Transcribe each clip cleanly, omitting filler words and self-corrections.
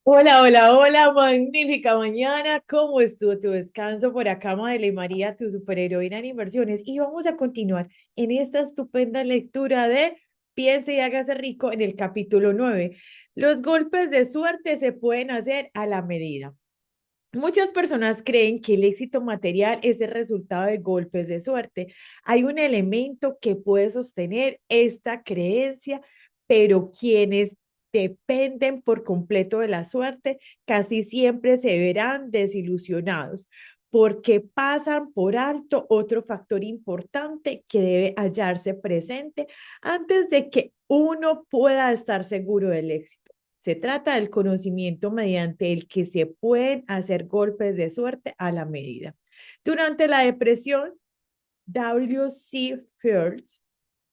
Hola, hola, hola, magnífica mañana. ¿Cómo estuvo tu descanso por acá, Madre María, tu superheroína en inversiones? Y vamos a continuar en esta estupenda lectura de Piense y hágase rico en el capítulo 9. Los golpes de suerte se pueden hacer a la medida. Muchas personas creen que el éxito material es el resultado de golpes de suerte. Hay un elemento que puede sostener esta creencia, pero quienes dependen por completo de la suerte casi siempre se verán desilusionados porque pasan por alto otro factor importante que debe hallarse presente antes de que uno pueda estar seguro del éxito. Se trata del conocimiento mediante el que se pueden hacer golpes de suerte a la medida. Durante la depresión, W. C. Fields,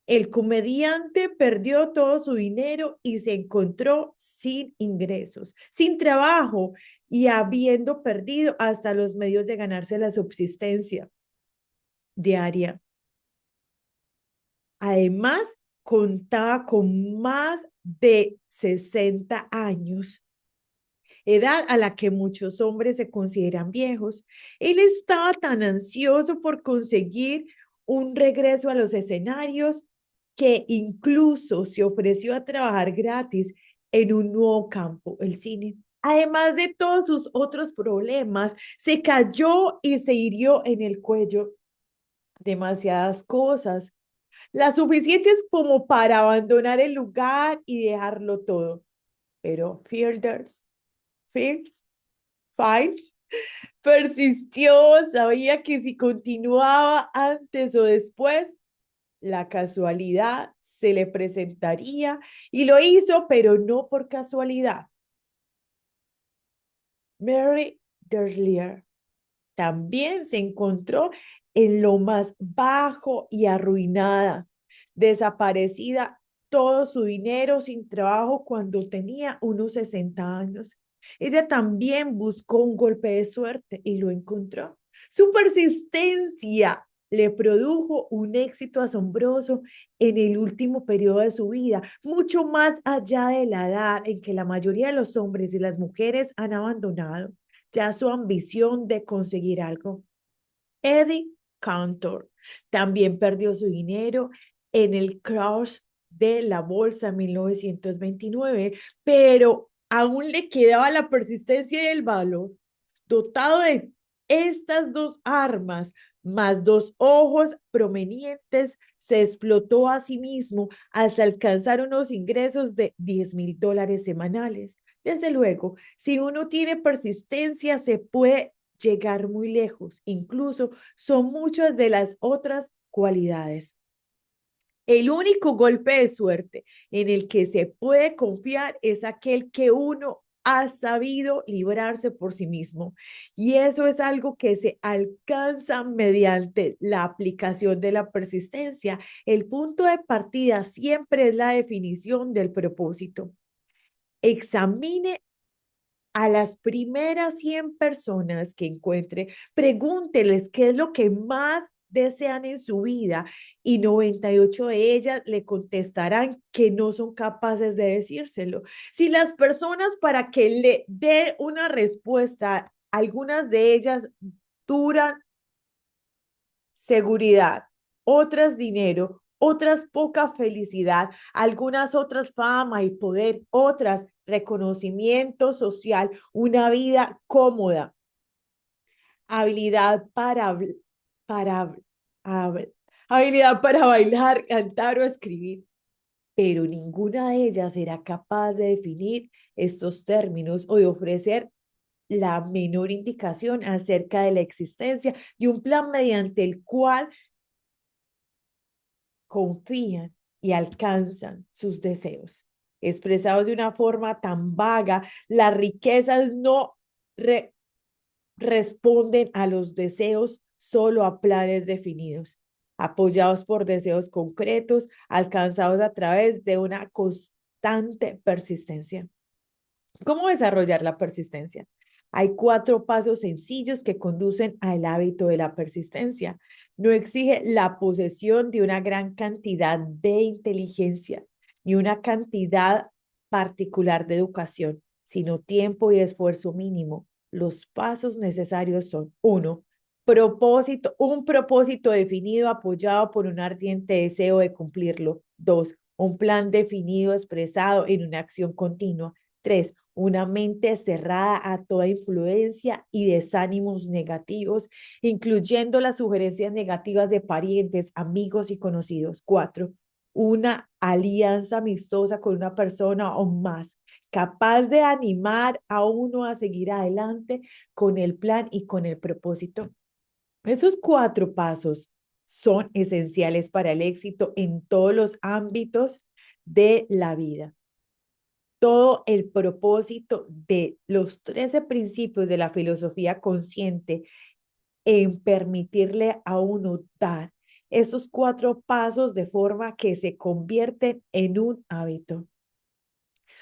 el comediante, perdió todo su dinero y se encontró sin ingresos, sin trabajo y habiendo perdido hasta los medios de ganarse la subsistencia diaria. Además, contaba con más de 60 años, edad a la que muchos hombres se consideran viejos. Él estaba tan ansioso por conseguir un regreso a los escenarios que incluso se ofreció a trabajar gratis en un nuevo campo, el cine. Además de todos sus otros problemas, se cayó y se hirió en el cuello. Demasiadas cosas, las suficientes como para abandonar el lugar y dejarlo todo. Pero Fields Files persistió, sabía que si continuaba antes o después, la casualidad se le presentaría y lo hizo, pero no por casualidad. Mary Derlier también se encontró en lo más bajo y arruinada, desaparecida todo su dinero sin trabajo cuando tenía unos 60 años. Ella también buscó un golpe de suerte y lo encontró. Su persistencia le produjo un éxito asombroso en el último periodo de su vida, mucho más allá de la edad en que la mayoría de los hombres y las mujeres han abandonado ya su ambición de conseguir algo. Eddie Cantor también perdió su dinero en el crash de la bolsa en 1929, pero aún le quedaba la persistencia y el valor. Dotado de estas dos armas, más dos ojos provenientes, se explotó a sí mismo hasta alcanzar unos ingresos de $10,000 semanales. Desde luego, si uno tiene persistencia, se puede llegar muy lejos. Incluso son muchas de las otras cualidades. El único golpe de suerte en el que se puede confiar es aquel que uno ha sabido librarse por sí mismo. Y eso es algo que se alcanza mediante la aplicación de la persistencia. El punto de partida siempre es la definición del propósito. Examine a las primeras 100 personas que encuentre, pregúnteles qué es lo que más desean en su vida y 98 de ellas le contestarán que no son capaces de decírselo. Si las personas para que le dé una respuesta, algunas de ellas duran seguridad, otras dinero, otras poca felicidad, algunas otras fama y poder, otras reconocimiento social, una vida cómoda, habilidad para, habilidad para bailar, cantar o escribir, pero ninguna de ellas será capaz de definir estos términos o de ofrecer la menor indicación acerca de la existencia de un plan mediante el cual confían y alcanzan sus deseos. Expresados de una forma tan vaga, las riquezas no re responden a los deseos, solo a planes definidos, apoyados por deseos concretos, alcanzados a través de una constante persistencia. ¿Cómo desarrollar la persistencia? Hay 4 pasos sencillos que conducen al hábito de la persistencia. No exige la posesión de una gran cantidad de inteligencia ni una cantidad particular de educación. sino tiempo y esfuerzo mínimo. Los pasos necesarios son: uno, propósito, un propósito definido apoyado por un ardiente deseo de cumplirlo. Dos, un plan definido expresado en una acción continua. Tres, una mente cerrada a toda influencia y desánimos negativos, incluyendo las sugerencias negativas de parientes, amigos y conocidos. Cuatro, una alianza amistosa con una persona o más, capaz de animar a uno a seguir adelante con el plan y con el propósito. Esos cuatro pasos son esenciales para el éxito en todos los ámbitos de la vida. Todo el propósito de los 13 principios de la filosofía consciente en permitirle a uno dar esos cuatro pasos de forma que se convierten en un hábito.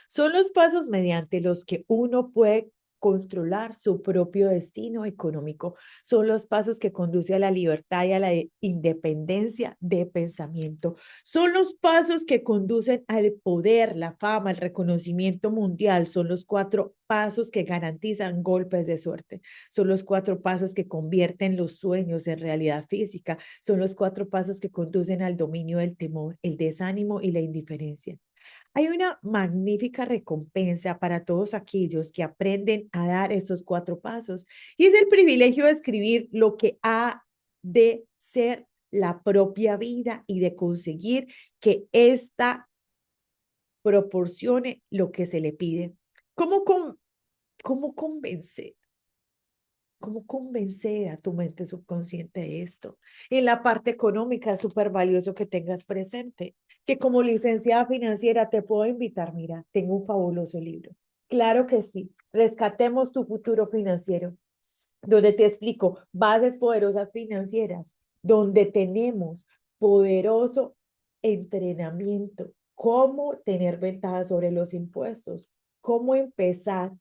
Son los pasos mediante los que uno puede controlar su propio destino económico. Son los pasos que conducen a la libertad y a la independencia de pensamiento. Son los pasos que conducen al poder, la fama, el reconocimiento mundial. Son los cuatro pasos que garantizan golpes de suerte. Son los cuatro pasos que convierten los sueños en realidad física. Son los cuatro pasos que conducen al dominio del temor, el desánimo y la indiferencia. Hay una magnífica recompensa para todos aquellos que aprenden a dar esos cuatro pasos, y es el privilegio de escribir lo que ha de ser la propia vida y de conseguir que ésta proporcione lo que se le pide. ¿Cómo, cómo convencer? ¿Cómo convencer a tu mente subconsciente de esto? En la parte económica es súper valioso que tengas presente que como licenciada financiera te puedo invitar, mira, tengo un fabuloso libro. Claro que sí, Rescatemos tu futuro financiero, donde te explico bases poderosas financieras, donde tenemos poderoso entrenamiento, cómo tener ventajas sobre los impuestos, cómo empezar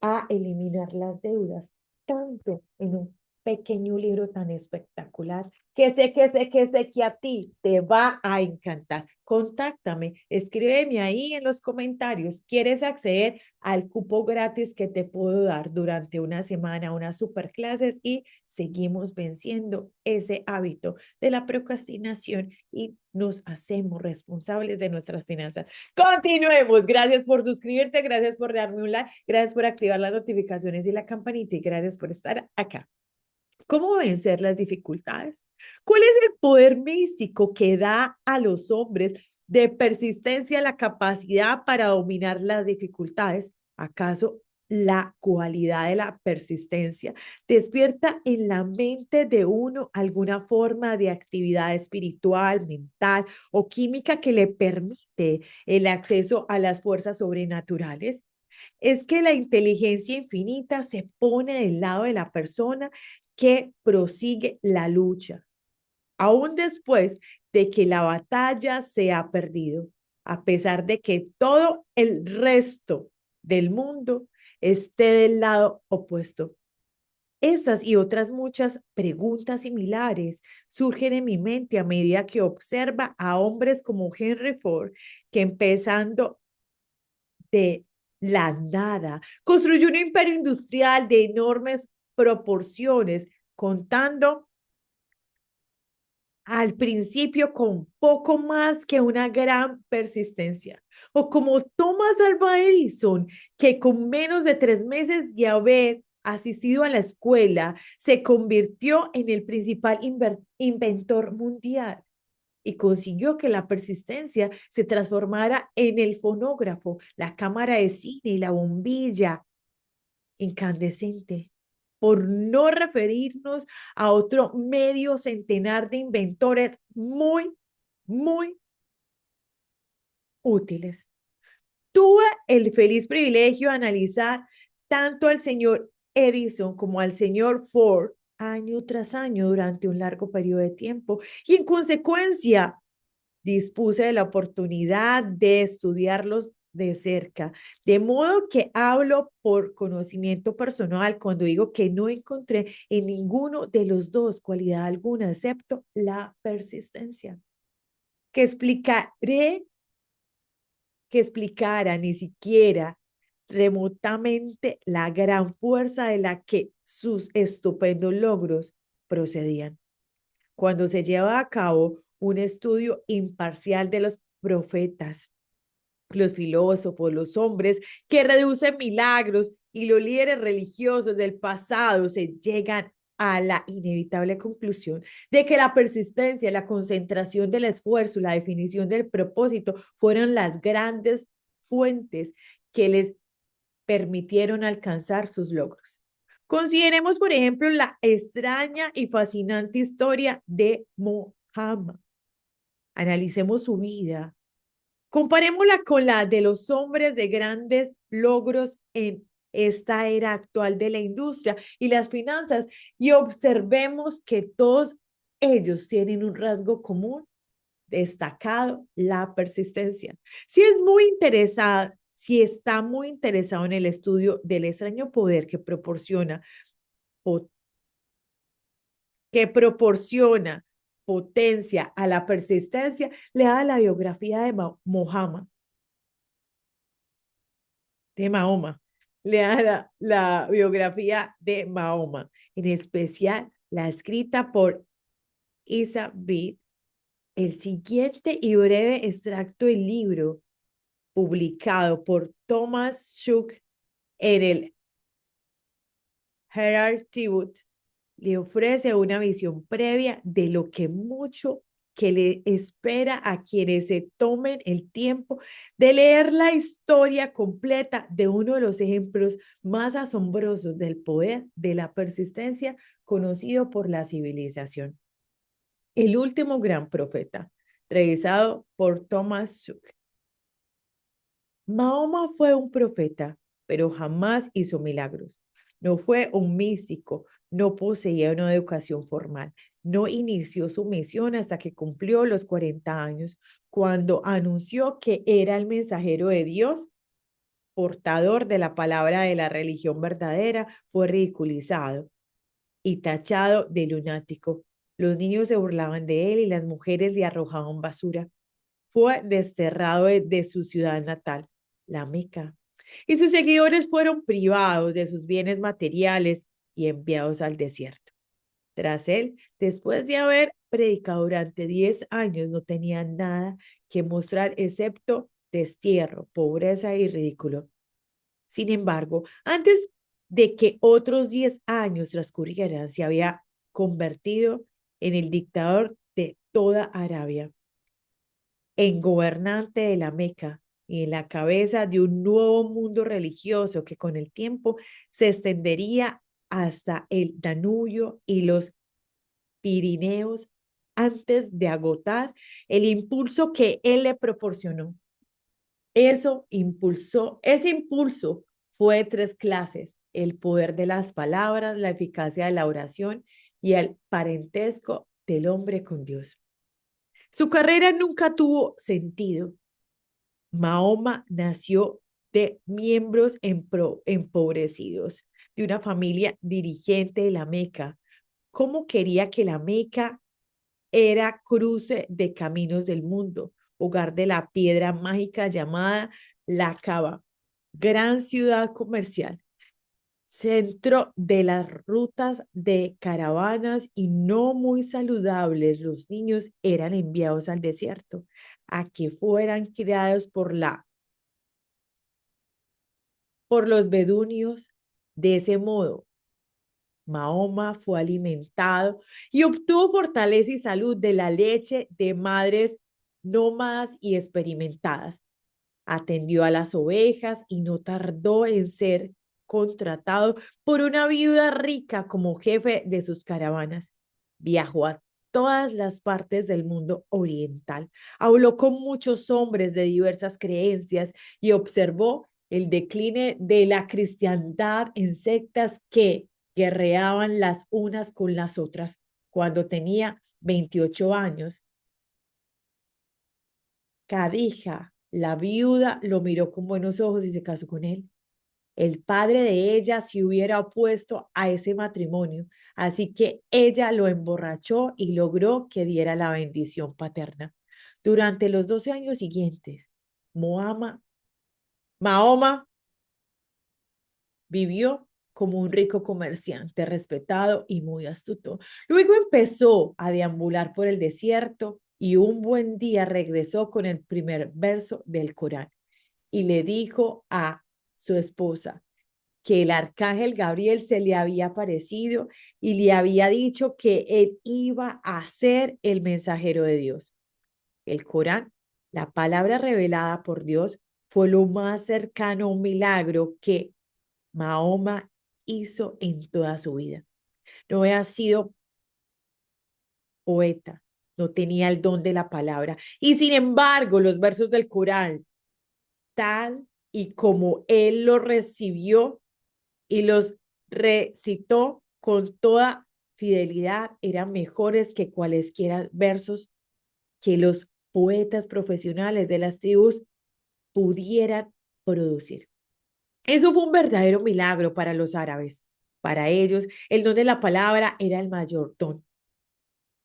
a eliminar las deudas, tanto en un pequeño libro tan espectacular que sé que a ti te va a encantar. Contáctame, escríbeme ahí en los comentarios. ¿Quieres acceder al cupo gratis que te puedo dar durante una semana, unas superclases y seguimos venciendo ese hábito de la procrastinación y nos hacemos responsables de nuestras finanzas? Continuemos. Gracias por suscribirte, gracias por darme un like, gracias por activar las notificaciones y la campanita y gracias por estar acá. ¿Cómo vencer las dificultades? ¿Cuál es el poder místico que da a los hombres de persistencia la capacidad para dominar las dificultades? ¿Acaso la cualidad de la persistencia despierta en la mente de uno alguna forma de actividad espiritual, mental o química que le permite el acceso a las fuerzas sobrenaturales? Es que la inteligencia infinita se pone del lado de la persona que prosigue la lucha, aún después de que la batalla se ha perdido, a pesar de que todo el resto del mundo esté del lado opuesto. Esas y otras muchas preguntas similares surgen en mi mente a medida que observa a hombres como Henry Ford, que empezando de la nada construyó un imperio industrial de enormes proporciones, contando al principio con poco más que una gran persistencia. O como Thomas Alva Edison, que con menos de 3 meses de haber asistido a la escuela, se convirtió en el principal inventor mundial y consiguió que la persistencia se transformara en el fonógrafo, la cámara de cine y la bombilla incandescente, por no referirnos a otro medio centenar de inventores muy útiles. Tuve el feliz privilegio de analizar tanto al señor Edison como al señor Ford año tras año durante un largo periodo de tiempo y en consecuencia dispuse de la oportunidad de estudiarlos de cerca, de modo que hablo por conocimiento personal cuando digo que no encontré en ninguno de los dos cualidad alguna, excepto la persistencia, que explicaré, que explicara ni siquiera remotamente la gran fuerza de la que sus estupendos logros procedían. Cuando se lleva a cabo un estudio imparcial de los profetas, los filósofos, los hombres que reducen milagros y los líderes religiosos del pasado se llegan a la inevitable conclusión de que la persistencia, la concentración del esfuerzo, la definición del propósito fueron las grandes fuentes que les permitieron alcanzar sus logros. Consideremos, por ejemplo, la extraña y fascinante historia de Mohammed. Analicemos su vida. Comparémosla con la de los hombres de grandes logros en esta era actual de la industria y las finanzas y observemos que todos ellos tienen un rasgo común destacado, la persistencia. Si está muy interesado en el estudio del extraño poder que proporciona potencia a la persistencia, le da la biografía de Mohammed, de Mahoma, le da la biografía de Mahoma, en especial la escrita por Isa Bid. El siguiente y breve extracto del libro publicado por Thomas Schuck en el Herald Tribune, le ofrece una visión previa de lo que mucho que le espera a quienes se tomen el tiempo de leer la historia completa de uno de los ejemplos más asombrosos del poder de la persistencia conocido por la civilización. El último gran profeta, revisado por Thomas Schuck. Mahoma fue un profeta, pero jamás hizo milagros. No fue un místico, no poseía una educación formal, no inició su misión hasta que cumplió los 40 años, cuando anunció que era el mensajero de Dios, portador de la palabra de la religión verdadera, fue ridiculizado y tachado de lunático. Los niños se burlaban de él y las mujeres le arrojaban basura. Fue desterrado de su ciudad natal, la Meca, y sus seguidores fueron privados de sus bienes materiales y enviados al desierto. Tras él, después de haber predicado durante 10 años, no tenía nada que mostrar excepto destierro, pobreza y ridículo. Sin embargo, antes de que otros 10 años transcurrieran, se había convertido en el dictador de toda Arabia, en gobernante de la Meca y en la cabeza de un nuevo mundo religioso que con el tiempo se extendería hasta el Danubio y los Pirineos antes de agotar el impulso que él le proporcionó. Ese impulso fue de tres clases: el poder de las palabras, la eficacia de la oración y el parentesco del hombre con Dios. Su carrera nunca tuvo sentido. Mahoma nació de miembros empobrecidos, de una familia dirigente de la Meca. ¿Cómo quería que la Meca era cruce de caminos del mundo, hogar de la piedra mágica llamada La Cava, gran ciudad comercial, centro de las rutas de caravanas y no muy saludables? Los niños eran enviados al desierto a que fueran criados por los bedunios. De ese modo, Mahoma fue alimentado y obtuvo fortaleza y salud de la leche de madres nómadas y experimentadas. Atendió a las ovejas y no tardó en ser contratado por una viuda rica como jefe de sus caravanas. Viajó a todas las partes del mundo oriental, habló con muchos hombres de diversas creencias y observó el decline de la cristiandad en sectas que guerreaban las unas con las otras. Cuando tenía 28 años, Khadija, la viuda, lo miró con buenos ojos y se casó con él. El padre de ella se hubiera opuesto a ese matrimonio, así que ella lo emborrachó y logró que diera la bendición paterna. Durante los 12 años siguientes, Mahoma Vivió como un rico comerciante, respetado y muy astuto. Luego empezó a deambular por el desierto y un buen día regresó con el primer verso del Corán y le dijo a su esposa que el arcángel Gabriel se le había aparecido y le había dicho que él iba a ser el mensajero de Dios. El Corán, la palabra revelada por Dios, fue lo más cercano a un milagro que Mahoma hizo en toda su vida. No había sido poeta, no tenía el don de la palabra. Y sin embargo, los versos del Corán, tal y como él los recibió y los recitó con toda fidelidad, eran mejores que cualesquiera versos que los poetas profesionales de las tribus pudieran producir. Eso fue un verdadero milagro para los árabes. Para ellos, el don de la palabra era el mayor don.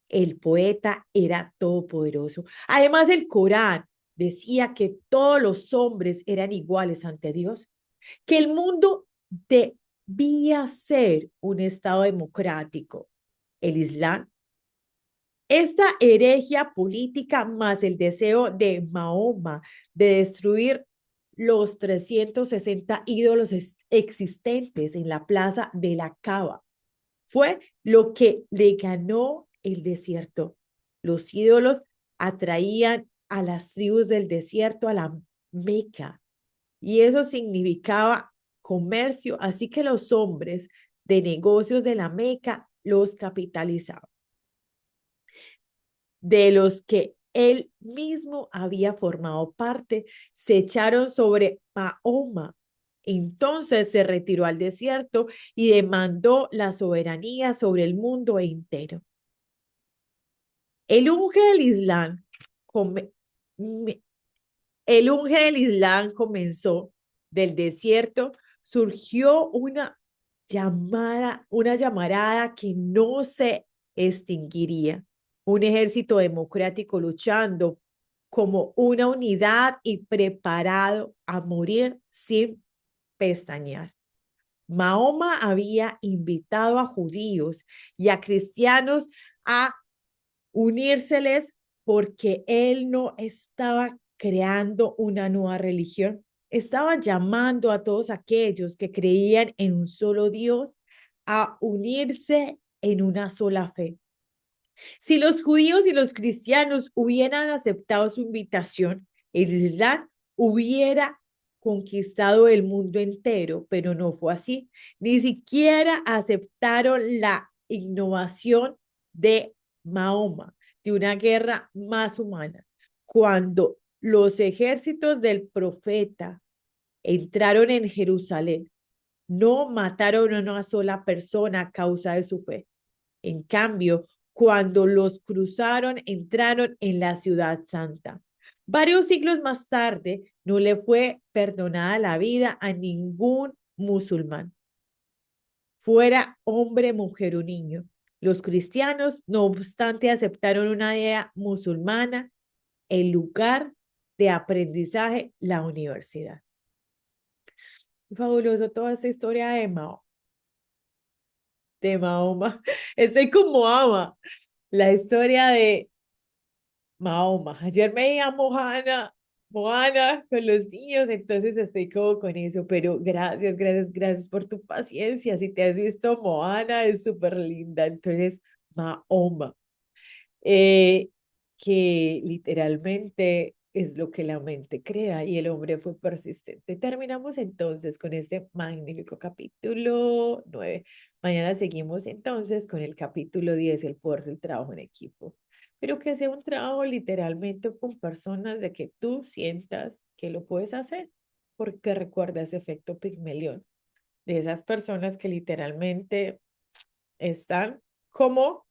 El poeta era todopoderoso. Además, el Corán decía que todos los hombres eran iguales ante Dios, que el mundo debía ser un estado democrático. El Islam, esta herejía política más el deseo de Mahoma de destruir los 360 ídolos existentes en la plaza de la Cava fue lo que le ganó el desierto. Los ídolos atraían a las tribus del desierto a la Meca y eso significaba comercio, así que los hombres de negocios de la Meca los capitalizaban, de los que él mismo había formado parte, se echaron sobre Mahoma. Entonces se retiró al desierto y demandó la soberanía sobre el mundo entero. El unge del Islam, el unge del Islam comenzó del desierto, surgió una llamarada que no se extinguiría, un ejército democrático luchando como una unidad y preparado a morir sin pestañear. Mahoma había invitado a judíos y a cristianos a unírseles porque él no estaba creando una nueva religión, estaba llamando a todos aquellos que creían en un solo Dios a unirse en una sola fe. Si los judíos y los cristianos hubieran aceptado su invitación, el Islam hubiera conquistado el mundo entero, pero no fue así. Ni siquiera aceptaron la innovación de Mahoma, de una guerra más humana. Cuando los ejércitos del profeta entraron en Jerusalén, no mataron a una sola persona a causa de su fe. En cambio, cuando los cruzaron, entraron en la ciudad santa. Varios siglos más tarde, no le fue perdonada la vida a ningún musulmán, fuera hombre, mujer o niño. Los cristianos, no obstante, aceptaron una idea musulmana, el lugar de aprendizaje, la universidad. Fabuloso toda esta historia de Mahoma. Estoy como ama la historia de Mahoma. Ayer me veía Moana con los niños, entonces estoy como con eso, pero gracias, gracias, gracias por tu paciencia. Si te has visto Moana, es súper linda. Entonces, Mahoma, eh, que literalmente es lo que la mente crea y el hombre fue persistente. Terminamos entonces con este magnífico capítulo 9. Mañana seguimos entonces con el capítulo 10, el poder del trabajo en equipo. Pero que sea un trabajo literalmente con personas de que tú sientas que lo puedes hacer, porque recuerda ese efecto Pigmalión, de esas personas que literalmente están como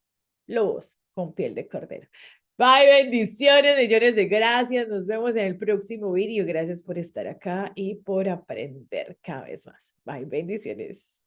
lobos con piel de cordero. Bye, bendiciones, millones de gracias. Nos vemos en el próximo vídeo. Gracias por estar acá y por aprender cada vez más. Bye, bendiciones.